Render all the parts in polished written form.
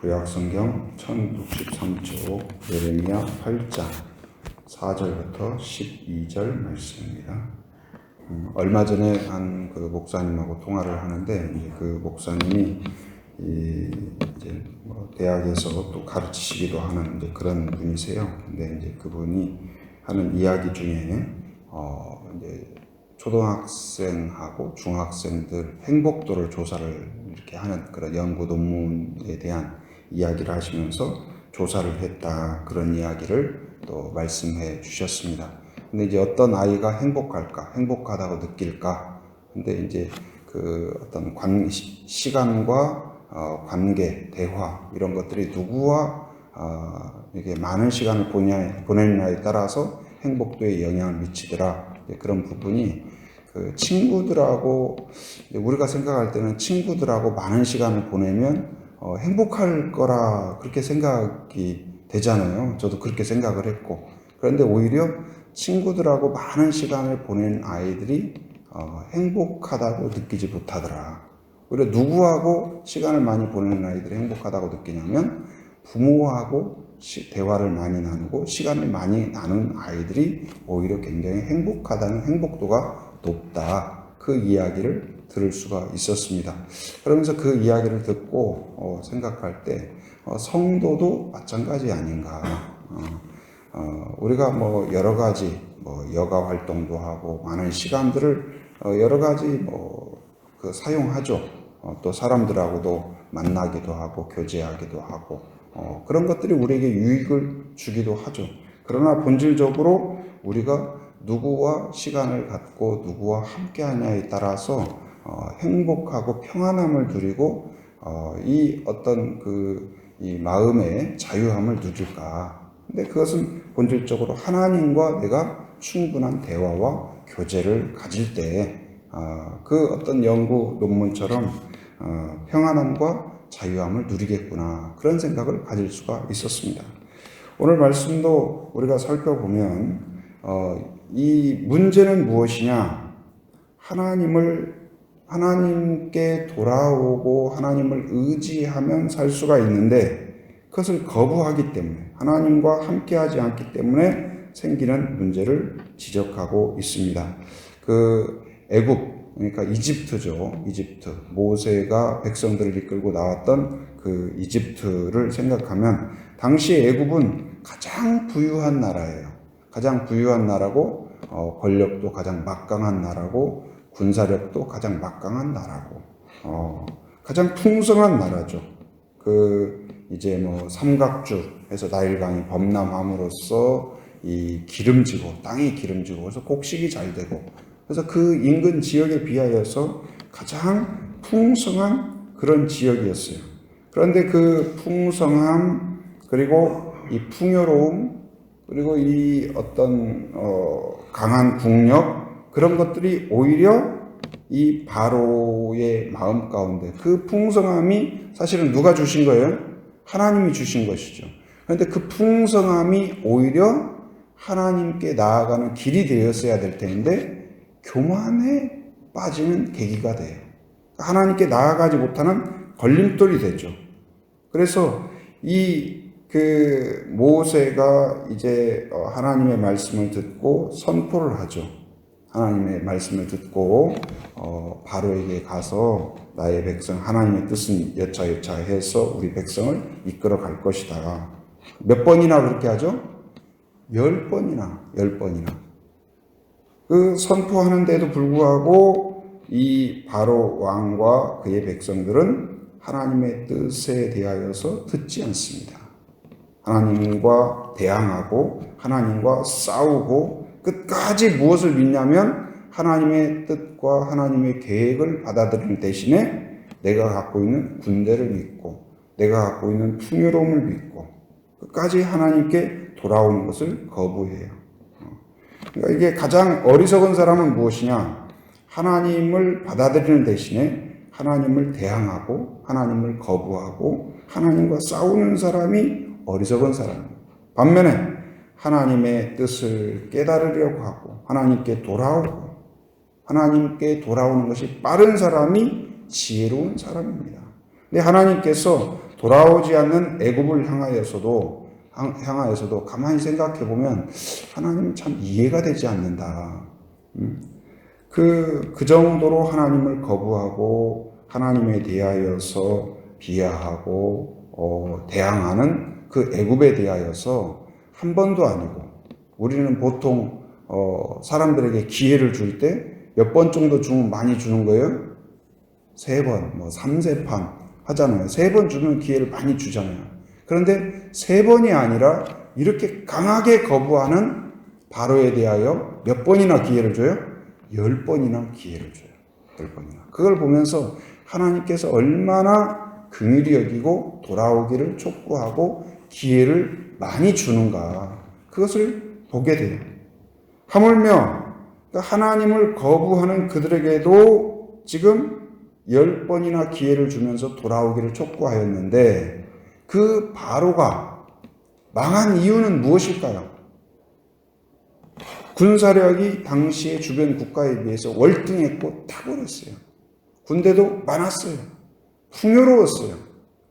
구약성경 1063쪽 예레미야 8장 4절부터 12절 말씀입니다. 얼마 전에 한 그 목사님하고 통화를 하는데 그 목사님이 이제 대학에서 또 가르치시기도 하는 이제 그런 분이세요. 근데 이제 그분이 하는 이야기 중에 이제 초등학생하고 중학생들 행복도를 조사를 이렇게 하는 그런 연구 논문에 대한 이야기를 하시면서 조사를 했다, 그런 이야기를 또 말씀해 주셨습니다. 근데 이제 어떤 아이가 행복할까, 행복하다고 느낄까? 근데 이제 그 어떤 시간과 관계, 대화 이런 것들이 누구와 이렇게 많은 시간을 보내느냐에 따라서 행복도에 영향을 미치더라. 그런 부분이 그 친구들하고, 우리가 생각할 때는 친구들하고 많은 시간을 보내면 행복할 거라 그렇게 생각이 되잖아요. 저도 그렇게 생각을 했고, 그런데 오히려 친구들하고 많은 시간을 보낸 아이들이 행복하다고 느끼지 못하더라. 오히려 누구하고 시간을 많이 보내는 아이들이 행복하다고 느끼냐면 부모하고 대화를 많이 나누고 시간을 많이 나눈 아이들이 오히려 굉장히 행복하다는, 행복도가 높다, 그 이야기를 들을 수가 있었습니다. 그러면서 그 이야기를 듣고 생각할 때 성도도 마찬가지 아닌가. 우리가 여러 가지 여가 활동도 하고 많은 시간들을 여러 가지 사용하죠. 또 사람들하고도 만나기도 하고 교제하기도 하고 그런 것들이 우리에게 유익을 주기도 하죠. 그러나 본질적으로 우리가 누구와 시간을 갖고 누구와 함께 하냐에 따라서 행복하고 평안함을 누리고 이 어떤 이 마음의 자유함을 누릴까. 근데 그것은 본질적으로 하나님과 내가 충분한 대화와 교제를 가질 때 그 어떤 연구 논문처럼 평안함과 자유함을 누리겠구나, 그런 생각을 가질 수가 있었습니다. 오늘 말씀도 우리가 살펴보면 이 문제는 무엇이냐? 하나님께 돌아오고 하나님을 의지하면 살 수가 있는데 그것을 거부하기 때문에, 하나님과 함께하지 않기 때문에 생기는 문제를 지적하고 있습니다. 그 애굽, 그러니까 이집트죠. 이집트. 모세가 백성들을 이끌고 나왔던 그 이집트를 생각하면 당시 애굽은 가장 부유한 나라예요. 가장 부유한 나라고 권력도 가장 막강한 나라고 군사력도 가장 막강한 나라고 가장 풍성한 나라죠. 이제 삼각주에서 나일강이 범람함으로써 이 기름지고, 땅이 기름지고, 그래서 곡식이 잘 되고, 그래서 그 인근 지역에 비하여서 가장 풍성한 그런 지역이었어요. 그런데 그 풍성함, 그리고 이 풍요로움, 그리고 이 어떤 강한 국력, 그런 것들이 오히려 이 바로의 마음 가운데, 그 풍성함이 사실은 누가 주신 거예요? 하나님이 주신 것이죠. 그런데 그 풍성함이 오히려 하나님께 나아가는 길이 되었어야 될 텐데 교만에 빠지는 계기가 돼요. 하나님께 나아가지 못하는 걸림돌이 되죠. 그래서 모세가 이제 하나님의 말씀을 듣고 선포를 하죠. 하나님의 말씀을 듣고 바로에게 가서 나의 백성, 하나님의 뜻은 여차여차 해서 우리 백성을 이끌어 갈 것이다. 몇 번이나 그렇게 하죠? 10번이나. 그 선포하는데도 불구하고 이 바로 왕과 그의 백성들은 하나님의 뜻에 대하여서 듣지 않습니다. 하나님과 대항하고 하나님과 싸우고 끝까지 무엇을 믿냐면 하나님의 뜻과 하나님의 계획을 받아들이는 대신에 내가 갖고 있는 군대를 믿고 내가 갖고 있는 풍요로움을 믿고 끝까지 하나님께 돌아오는 것을 거부해요. 그러니까 이게 가장 어리석은 사람은 무엇이냐? 하나님을 받아들이는 대신에 하나님을 대항하고 하나님을 거부하고 하나님과 싸우는 사람이 어리석은 사람입니다. 반면에 하나님의 뜻을 깨달으려고 하고 하나님께 돌아오는 것이 빠른 사람이 지혜로운 사람입니다. 근데 하나님께서 돌아오지 않는 애굽을 향하여서도 가만히 생각해 보면 하나님은 참 이해가 되지 않는다. 그 정도로 하나님을 거부하고 하나님에 대하여서 비하하고 대항하는 그 애굽에 대하여서 한 번도 아니고, 우리는 보통 사람들에게 기회를 줄 때 몇 번 정도 주면 많이 주는 거예요? 3번, 3세판 하잖아요. 3번 주면 기회를 많이 주잖아요. 그런데 3번이 아니라 이렇게 강하게 거부하는 바로에 대하여 몇 번이나 기회를 줘요? 10번이나 기회를 줘요. 10번이나. 그걸 보면서 하나님께서 얼마나 긍휼히 여기고 돌아오기를 촉구하고 기회를 많이 주는가, 그것을 보게 돼요. 하물며 하나님을 거부하는 그들에게도 지금 10번이나 기회를 주면서 돌아오기를 촉구하였는데, 그 바로가 망한 이유는 무엇일까요? 군사력이 당시의 주변 국가에 비해서 월등했고 탁월했어요. 군대도 많았어요. 풍요로웠어요.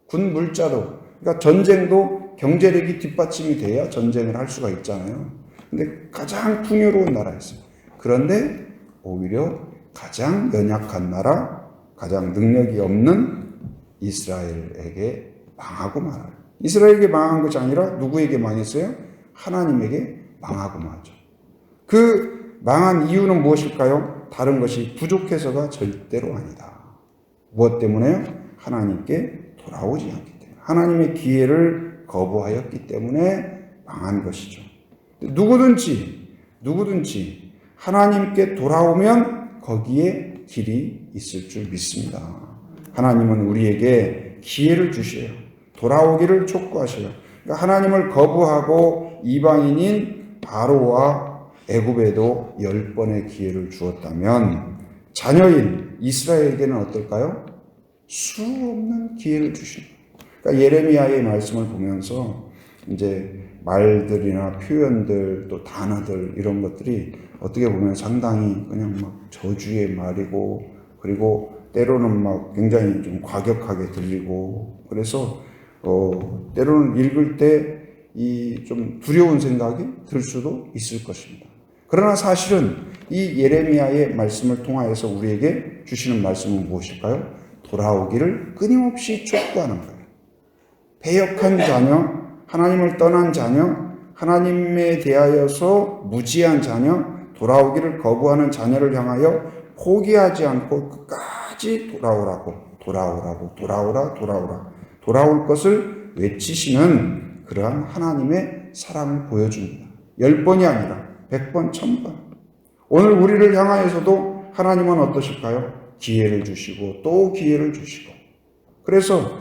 군 물자도. 그러니까 전쟁도 경제력이 뒷받침이 돼야 전쟁을 할 수가 있잖아요. 근데 가장 풍요로운 나라였어요. 그런데 오히려 가장 연약한 나라, 가장 능력이 없는 이스라엘에게 망하고 말아요. 이스라엘에게 망한 것이 아니라 누구에게 망했어요? 하나님에게 망하고 말죠. 그 망한 이유는 무엇일까요? 다른 것이 부족해서가 절대로 아니다. 무엇 때문에요? 하나님께 돌아오지 않기 때문에. 하나님의 기회를 거부하였기 때문에 망한 것이죠. 누구든지 하나님께 돌아오면 거기에 길이 있을 줄 믿습니다. 하나님은 우리에게 기회를 주셔요. 돌아오기를 촉구하셔요. 그러니까 하나님을 거부하고 이방인인 바로와 애굽에도 10번의 기회를 주었다면 자녀인 이스라엘에게는 어떨까요? 수 없는 기회를 주시는 거예요. 그러니까 예레미야의 말씀을 보면서 이제 말들이나 표현들 또 단어들 이런 것들이 어떻게 보면 상당히 그냥 막 저주의 말이고, 그리고 때로는 막 굉장히 좀 과격하게 들리고, 그래서 때로는 읽을 때 이 좀 두려운 생각이 들 수도 있을 것입니다. 그러나 사실은 이 예레미야의 말씀을 통하여서 우리에게 주시는 말씀은 무엇일까요? 돌아오기를 끊임없이 촉구하는 거예요. 패역한 자녀, 하나님을 떠난 자녀, 하나님에 대하여서 무지한 자녀, 돌아오기를 거부하는 자녀를 향하여 포기하지 않고 끝까지 돌아올 것을 외치시는 그러한 하나님의 사랑을 보여줍니다. 10번이 아니라 100번, 1000번. 오늘 우리를 향하여서도 하나님은 어떠실까요? 기회를 주시고 또 기회를 주시고. 그래서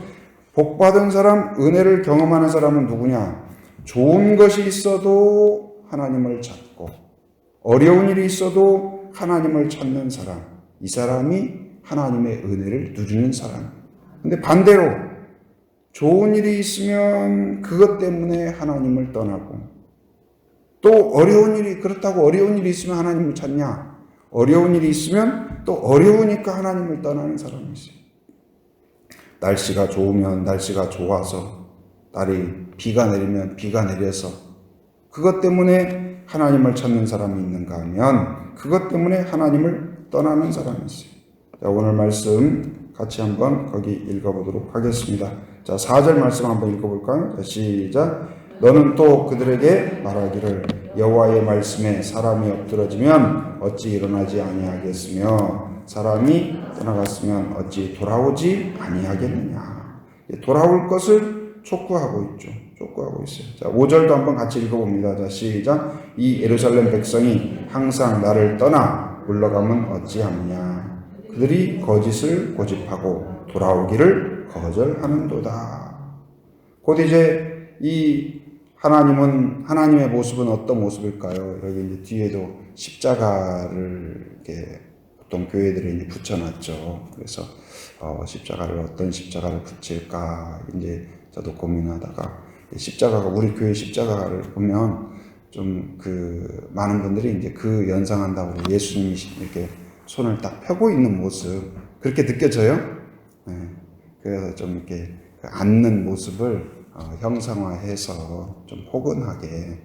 복받은 사람, 은혜를 경험하는 사람은 누구냐? 좋은 것이 있어도 하나님을 찾고 어려운 일이 있어도 하나님을 찾는 사람, 이 사람이 하나님의 은혜를 누리는 사람. 근데 반대로 좋은 일이 있으면 그것 때문에 하나님을 떠나고, 또 그렇다고 어려운 일이 있으면 하나님을 찾냐? 어려운 일이 있으면 또 어려우니까 하나님을 떠나는 사람이 있어요. 날씨가 좋으면 날씨가 좋아서, 비가 내리면 비가 내려서 그것 때문에 하나님을 찾는 사람이 있는가 하면 그것 때문에 하나님을 떠나는 사람이 있어요. 자, 오늘 말씀 같이 한번 거기 읽어보도록 하겠습니다. 자, 4절 말씀 한번 읽어볼까요? 자, 시작. 너는 또 그들에게 말하기를 여호와의 말씀에 사람이 엎드러지면 어찌 일어나지 아니하겠으며 사람이 떠나갔으면 어찌 돌아오지 아니하겠느냐. 돌아올 것을 촉구하고 있죠. 촉구하고 있어요. 자, 5절도 한번 같이 읽어봅니다. 자, 시작. 이 예루살렘 백성이 항상 나를 떠나 물러가면 어찌하느냐. 그들이 거짓을 고집하고 돌아오기를 거절하는도다. 곧 이제 이 하나님의 모습은 어떤 모습일까요? 여기 이제 뒤에도 십자가를 이렇게 보통 교회들이 이제 붙여놨죠. 그래서 어떤 십자가를 붙일까 이제 저도 고민하다가, 십자가가, 우리 교회 십자가를 보면 좀 많은 분들이 이제 그 연상한다고 예수님이 이렇게 손을 딱 펴고 있는 모습, 그렇게 느껴져요. 네. 그래서 좀 이렇게 앉는 모습을 형상화해서 좀 포근하게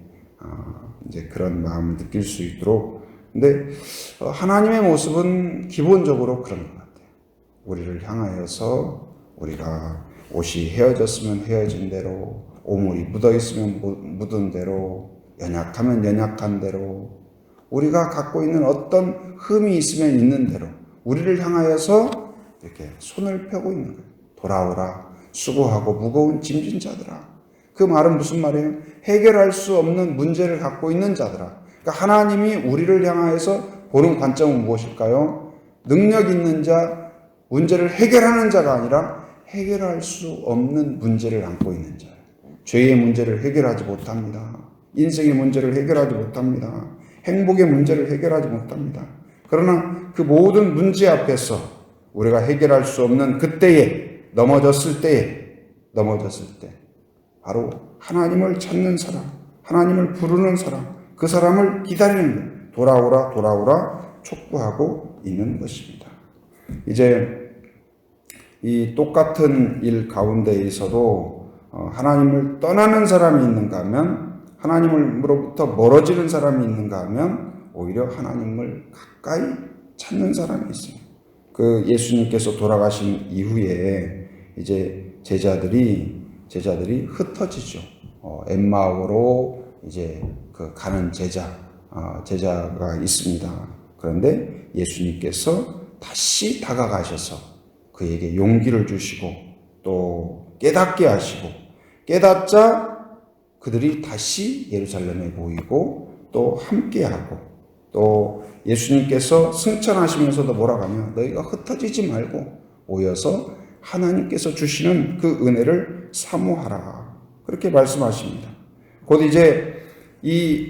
이제 그런 마음을 느낄 수 있도록. 근데 하나님의 모습은 기본적으로 그런 것 같아요. 우리를 향하여서 우리가 옷이 헤어졌으면 헤어진 대로, 오물이 묻어있으면 묻은 대로, 연약하면 연약한 대로, 우리가 갖고 있는 어떤 흠이 있으면 있는 대로 우리를 향하여서 이렇게 손을 펴고 있는 거예요. 돌아오라, 수고하고 무거운 짐진 자들아. 그 말은 무슨 말이에요? 해결할 수 없는 문제를 갖고 있는 자들아. 그러니까 하나님이 우리를 향하여서 보는 관점은 무엇일까요? 능력 있는 자, 문제를 해결하는 자가 아니라 해결할 수 없는 문제를 안고 있는 자예요. 죄의 문제를 해결하지 못합니다. 인생의 문제를 해결하지 못합니다. 행복의 문제를 해결하지 못합니다. 그러나 그 모든 문제 앞에서 우리가 해결할 수 없는 그때에 넘어졌을 때 바로 하나님을 찾는 사람, 하나님을 부르는 사람, 그 사람을 기다리는 것, 돌아오라 촉구하고 있는 것입니다. 이제 이 똑같은 일 가운데에서도 하나님을 떠나는 사람이 있는가 하면, 하나님으로부터 멀어지는 사람이 있는가 하면 오히려 하나님을 가까이 찾는 사람이 있어요. 그 예수님께서 돌아가신 이후에 이제 제자들이 흩어지죠. 엠마오로 이제 그 가는 제자가 있습니다. 그런데 예수님께서 다시 다가가셔서 그에게 용기를 주시고 또 깨닫게 하시고, 깨닫자 그들이 다시 예루살렘에 모이고 또 함께하고, 또 예수님께서 승천하시면서도 뭐라고 하냐, 너희가 흩어지지 말고 모여서 하나님께서 주시는 그 은혜를 사모하라, 그렇게 말씀하십니다. 곧 이제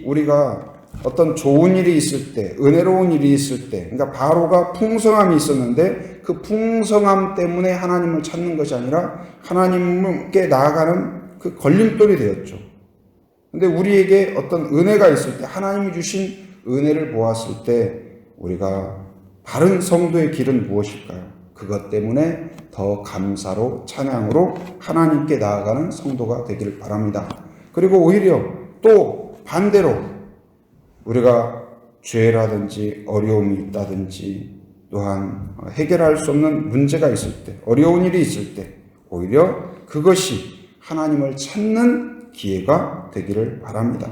우리가 어떤 좋은 일이 있을 때, 은혜로운 일이 있을 때, 그러니까 바로가 풍성함이 있었는데 그 풍성함 때문에 하나님을 찾는 것이 아니라 하나님께 나아가는 그 걸림돌이 되었죠. 근데 우리에게 어떤 은혜가 있을 때, 하나님이 주신 은혜를 보았을 때 우리가 바른 성도의 길은 무엇일까요? 그것 때문에 더 감사로, 찬양으로 하나님께 나아가는 성도가 되기를 바랍니다. 그리고 오히려 또 반대로 우리가 죄라든지 어려움이 있다든지 또한 해결할 수 없는 문제가 있을 때, 어려운 일이 있을 때 오히려 그것이 하나님을 찾는 기회가 되기를 바랍니다.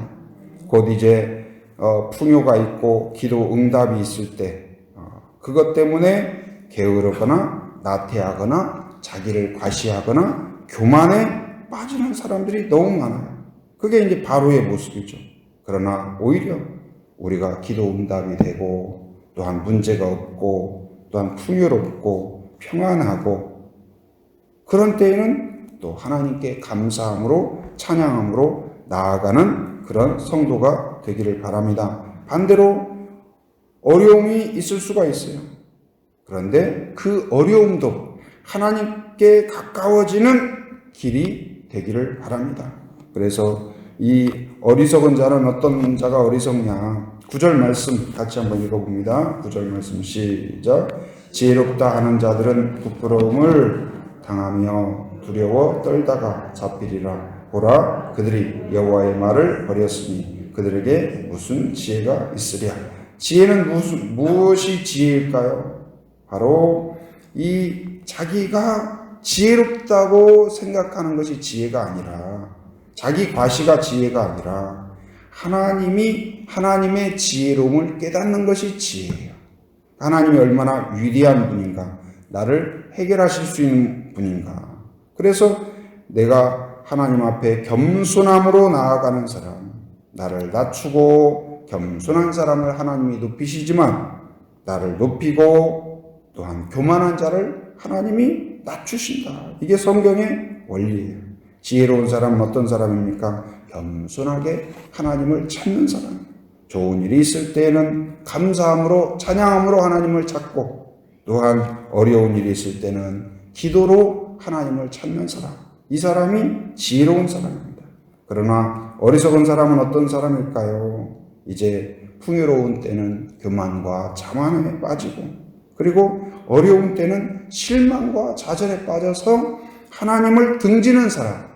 곧 이제 풍요가 있고 기도 응답이 있을 때 그것 때문에 게으르거나 나태하거나 자기를 과시하거나 교만에 빠지는 사람들이 너무 많아요. 그게 이제 바로의 모습이죠. 그러나 오히려 우리가 기도 응답이 되고 또한 문제가 없고 또한 풍요롭고 평안하고 그런 때에는 또 하나님께 감사함으로 찬양함으로 나아가는 그런 성도가 되기를 바랍니다. 반대로 어려움이 있을 수가 있어요. 그런데 그 어려움도 하나님께 가까워지는 길이 되기를 바랍니다. 그래서 이 어리석은 자는 어떤 자가 어리석냐, 9절 말씀 같이 한번 읽어봅니다. 9절 말씀 시작. 지혜롭다 하는 자들은 부끄러움을 당하며 두려워 떨다가 잡히리라. 보라, 그들이 여호와의 말을 버렸으니 그들에게 무슨 지혜가 있으랴. 지혜는 무엇이 지혜일까요? 바로 이 자기가 지혜롭다고 생각하는 것이 지혜가 아니라, 자기 과시가 지혜가 아니라 하나님의 지혜로움을 깨닫는 것이 지혜예요. 하나님이 얼마나 위대한 분인가, 나를 해결하실 수 있는 분인가. 그래서 내가 하나님 앞에 겸손함으로 나아가는 사람, 나를 낮추고 겸손한 사람을 하나님이 높이시지만 나를 높이고 또한 교만한 자를 하나님이 낮추신다. 이게 성경의 원리예요. 지혜로운 사람은 어떤 사람입니까? 겸손하게 하나님을 찾는 사람. 좋은 일이 있을 때에는 감사함으로 찬양함으로 하나님을 찾고, 또한 어려운 일이 있을 때는 기도로 하나님을 찾는 사람. 이 사람이 지혜로운 사람입니다. 그러나 어리석은 사람은 어떤 사람일까요? 이제 풍요로운 때는 교만과 자만에 빠지고, 그리고 어려운 때는 실망과 좌절에 빠져서 하나님을 등지는 사람.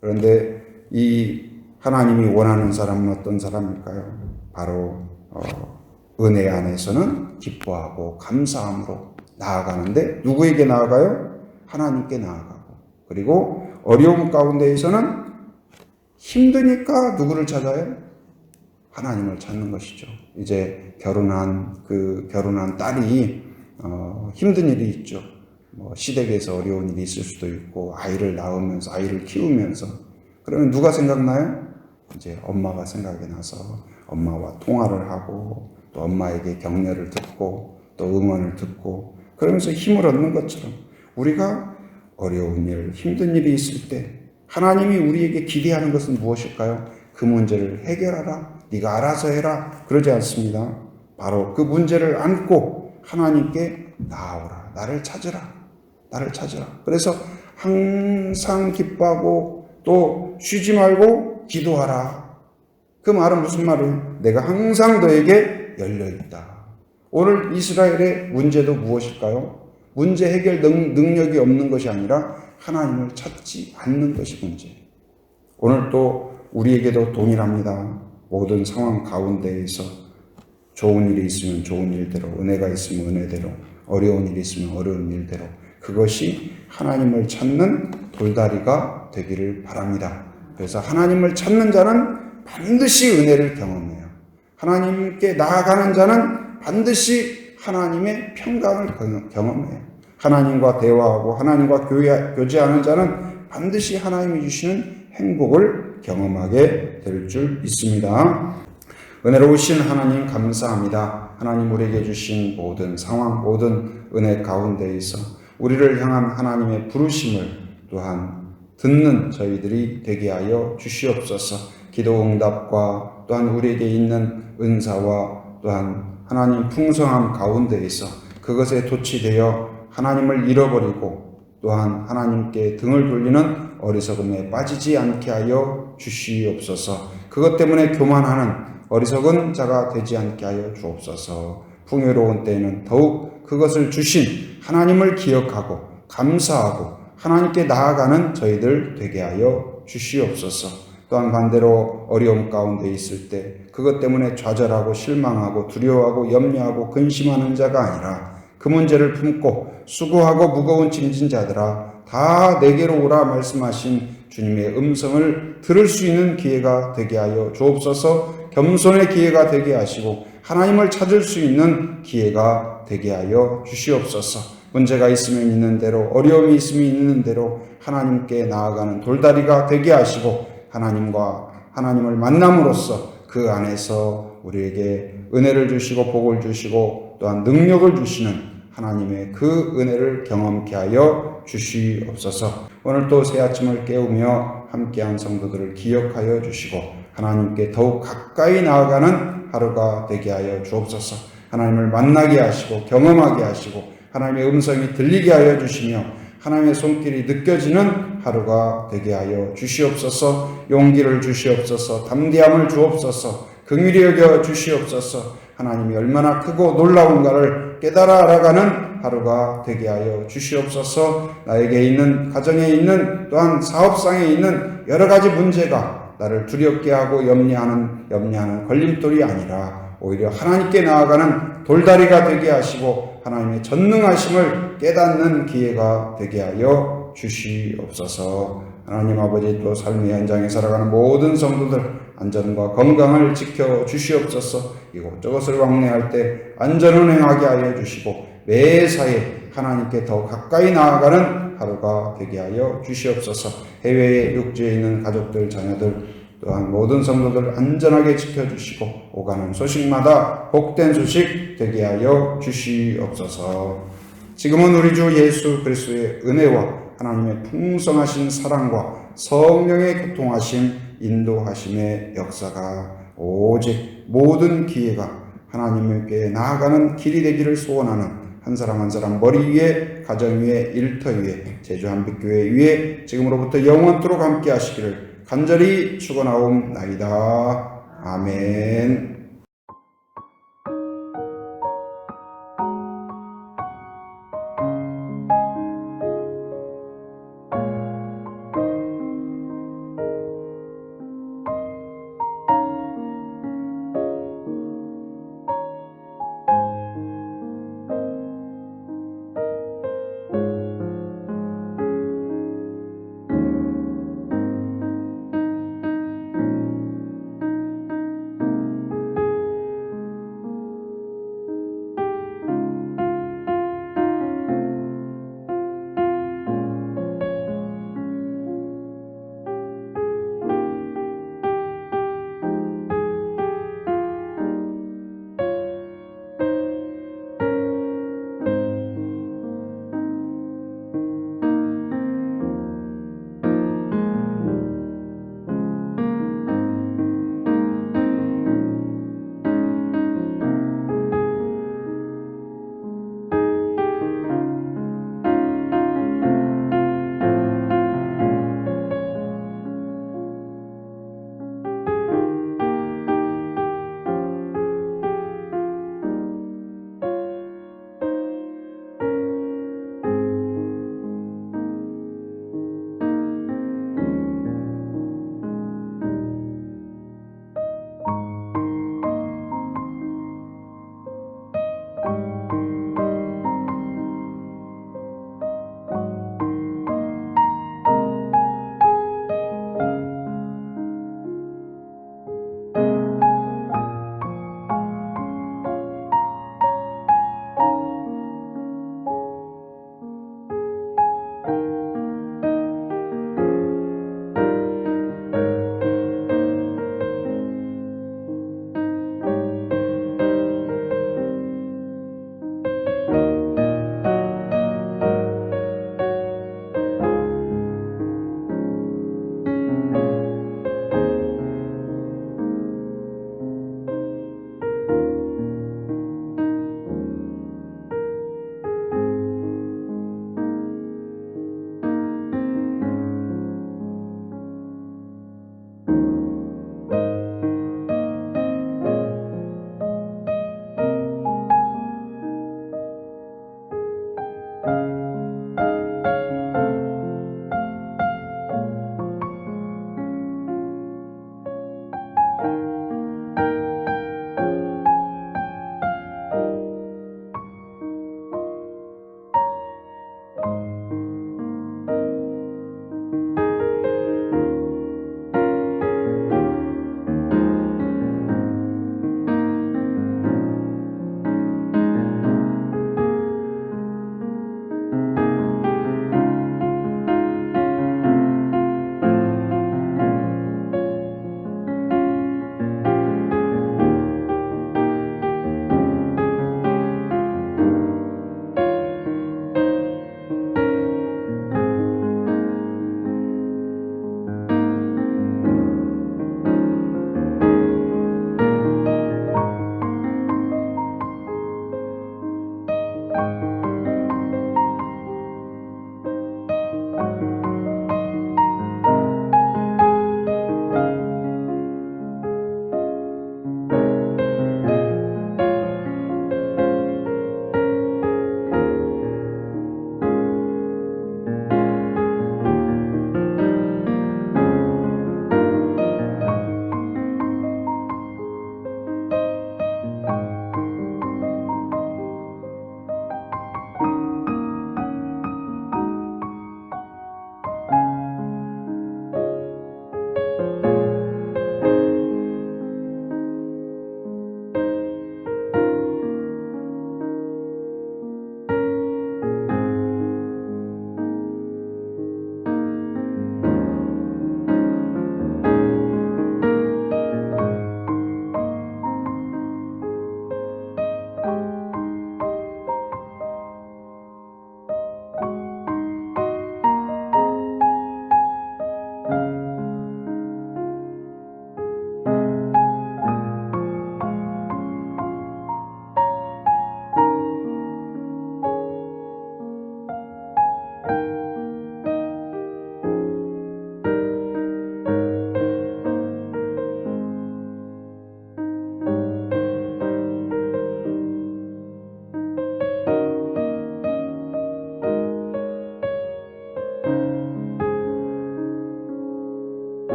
그런데 이 하나님이 원하는 사람은 어떤 사람일까요? 바로 은혜 안에서는 기뻐하고 감사함으로 나아가는데, 누구에게 나아가요? 하나님께 나아가고, 그리고 어려움 가운데에서는 힘드니까 누구를 찾아요? 하나님을 찾는 것이죠. 이제 결혼한 딸이 힘든 일이 있죠. 시댁에서 어려운 일이 있을 수도 있고, 아이를 낳으면서, 아이를 키우면서. 그러면 누가 생각나요? 이제 엄마가 생각이 나서 엄마와 통화를 하고, 또 엄마에게 격려를 듣고, 또 응원을 듣고, 그러면서 힘을 얻는 것처럼, 우리가 어려운 일, 힘든 일이 있을 때 하나님이 우리에게 기대하는 것은 무엇일까요? 그 문제를 해결하라, 네가 알아서 해라, 그러지 않습니다. 바로 그 문제를 안고 하나님께 나아오라, 나를 찾으라, 나를 찾으라. 그래서 항상 기뻐하고 또 쉬지 말고 기도하라. 그 말은 무슨 말이에요? 내가 항상 너에게 열려있다. 오늘 이스라엘의 문제도 무엇일까요? 문제 해결 능력이 없는 것이 아니라 하나님을 찾지 않는 것이 문제. 오늘 또 우리에게도 동일합니다. 모든 상황 가운데에서 좋은 일이 있으면 좋은 일대로, 은혜가 있으면 은혜대로, 어려운 일이 있으면 어려운 일대로, 그것이 하나님을 찾는 돌다리가 되기를 바랍니다. 그래서 하나님을 찾는 자는 반드시 은혜를 경험해요. 하나님께 나아가는 자는 반드시 하나님의 평강을 경험해요. 하나님과 대화하고 하나님과 교제하는 자는 반드시 하나님이 주시는 행복을 경험하게 될 줄 믿습니다. 은혜로우신 하나님 감사합니다. 하나님 우리에게 주신 모든 상황, 모든 은혜 가운데에서 우리를 향한 하나님의 부르심을 또한 듣는 저희들이 되게 하여 주시옵소서. 기도 응답과 또한 우리에게 있는 은사와 또한 하나님 풍성함 가운데에서 그것에 도취되어 하나님을 잃어버리고 또한 하나님께 등을 돌리는 어리석음에 빠지지 않게 하여 주시옵소서. 그것 때문에 교만하는 어리석은 자가 되지 않게 하여 주옵소서. 풍요로운 때에는 더욱 그것을 주신 하나님을 기억하고 감사하고 하나님께 나아가는 저희들 되게 하여 주시옵소서. 또한 반대로 어려움 가운데 있을 때 그것 때문에 좌절하고 실망하고 두려워하고 염려하고 근심하는 자가 아니라 그 문제를 품고 수고하고 무거운 짐진 자들아 다 내게로 오라 말씀하신 주님의 음성을 들을 수 있는 기회가 되게 하여 주옵소서. 겸손의 기회가 되게 하시고 하나님을 찾을 수 있는 기회가 되게 하여 주시옵소서. 문제가 있으면 있는 대로, 어려움이 있으면 있는 대로 하나님께 나아가는 돌다리가 되게 하시고 하나님을 만남으로써 그 안에서 우리에게 은혜를 주시고 복을 주시고 또한 능력을 주시는 하나님의 그 은혜를 경험케 하여 주시옵소서. 오늘 또 새 아침을 깨우며 함께한 성도들을 기억하여 주시고 하나님께 더욱 가까이 나아가는 하루가 되게 하여 주옵소서. 하나님을 만나게 하시고 경험하게 하시고 하나님의 음성이 들리게 하여 주시며 하나님의 손길이 느껴지는 하루가 되게 하여 주시옵소서. 용기를 주시옵소서. 담대함을 주옵소서. 긍휼히 여겨 주시옵소서. 하나님이 얼마나 크고 놀라운가를 깨달아 알아가는 하루가 되게 하여 주시옵소서. 나에게 있는, 가정에 있는, 또한 사업상에 있는 여러 가지 문제가 나를 두렵게 하고 염려하는 걸림돌이 아니라 오히려 하나님께 나아가는 돌다리가 되게 하시고 하나님의 전능하심을 깨닫는 기회가 되게 하여 주시옵소서. 하나님 아버지, 또 삶의 현장에 살아가는 모든 성도들 안전과 건강을 지켜 주시옵소서. 이곳저곳을 왕래할 때 안전 운행하게 하여 주시고 매사에 하나님께 더 가까이 나아가는 하루가 되게 하여 주시옵소서. 해외에 육지에 있는 가족들, 자녀들 또한 모든 성도들 안전하게 지켜주시고 오가는 소식마다 복된 소식 되게 하여 주시옵소서. 지금은 우리 주 예수 그리스도의 은혜와 하나님의 풍성하신 사랑과 성령의 교통하심, 인도하심의 역사가 오직 모든 기회가 하나님께 나아가는 길이 되기를 소원하는 한 사람 한 사람 머리 위에, 가정 위에, 일터 위에, 제주 한빛교회 위에 지금으로부터 영원토록 함께 하시기를 간절히 축원하옵나이다. 아멘.